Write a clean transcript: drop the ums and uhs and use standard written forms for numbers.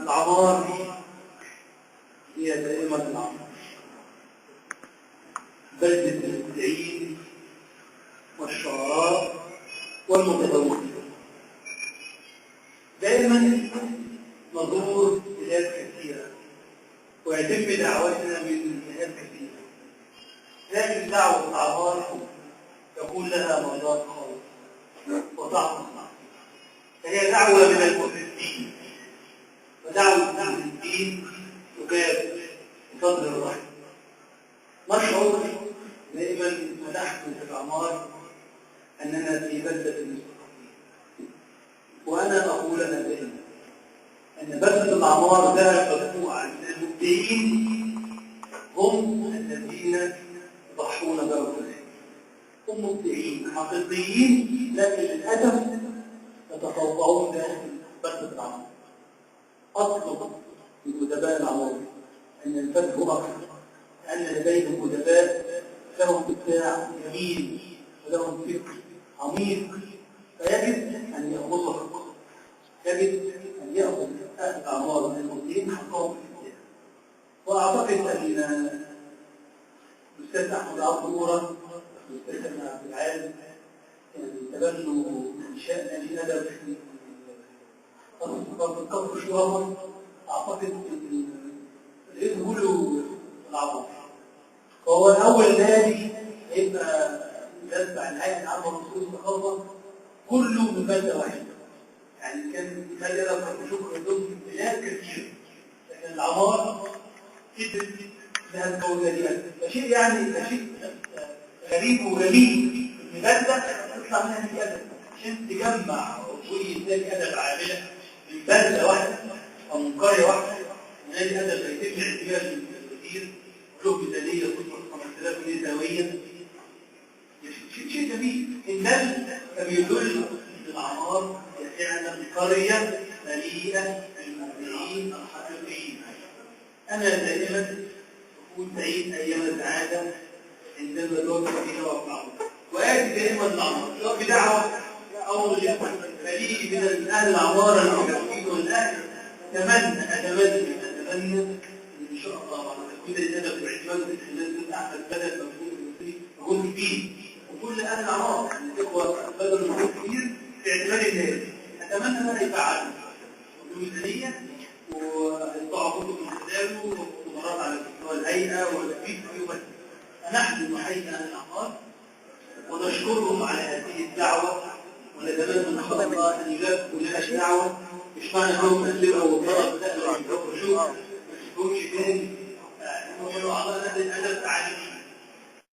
العمار هي دائمة العمار، بلدة المبدعين والشعراء والمتفوقين. دائما نزور بلاد كثيرة ويتم دعوتنا من بلاد كثيرة، لكن دعوة العمار يكون لها مذاق خاص وطعم، فهي دعوة من المؤسسين، ودعوة المؤسسين تجاب بفضل الرحمة. نشعر دائما ونحن في الأعمار أننا في بلدة المستضعفين، وأنا أقول دائما أن بلدة الأعمار لها مجموعة من المبدعين هم الذين يضحون بركزهم، هم مبدعين حقيقيين، لكن للأسف يتفوقون داخل بلدة الأعمار. أطلب من أدباء الأعمار أن ينفتحوا أكثر، لأن لديهم أدباء لهم إبداع جميل ولهم فكر عميق، فيجب أن يأخذوا حقهم، يجب أن يأخذ أهل الأعمار من المبدعين حقهم في الإبداع. وأعتقد أن الأستاذ أحمد عبد نورة والأستاذ أحمد عبد العال تبنوا إنشاء نادي أدب في كفر شوارع. أعتقد يقولوا العمار فهو الأول نادي هيبقى يتبع الهيئة العامة للأصول الثقافة كله من بلدة واحدة، يعني كان نادي أدب كفر شكر لهم بلاد كثير، لكن العمار قدرت لها تكون نادي أدب. فشيء يعني شيء غريب وجميل في بلدة تطلع منها نادي أدب عشان تجمع وتقول نادي أدب عاملة من بلدة واحدة أو من قرية واحدة. نادي أدب يتم اعتباره من الوزير له ميزانية تصل 5000 جنيه سنويا، شيء جميل. إن ده بيدل أن الأعمار هي فعلا قرية مليئة بالمبدعين الحقيقيين. أنا دائما أكون سعيد أيام السعادة عندما أتوجه فيها وأطلع، وآتي دائما الأعمار سواء بدعوة أو غير مليء من أهل الأعمار الموجودين والأهل. أتمنى إن شاء الله كل الأدب واعتماد الناس أحسن بدل مجهود كبير، وكل أهل الأعمار الإخوة بدل مجهود كبير في اعتماد الناس. أتمنى أن يفعلوا بمثالية ويضعوا كتب من خلاله ومرات على مستوى الهيئة والتفكير وبس. نحن نحيي أهل الأعمار ونشكرهم على هذه الدعوة، ونتمنى إن شاء الله أن يلبوا لنا الدعوة. مش معنى أنهم أسلموا وطلب لا يحبوا شو ما تكونش تاني هم يقولوا على أهل الأدب تعليمي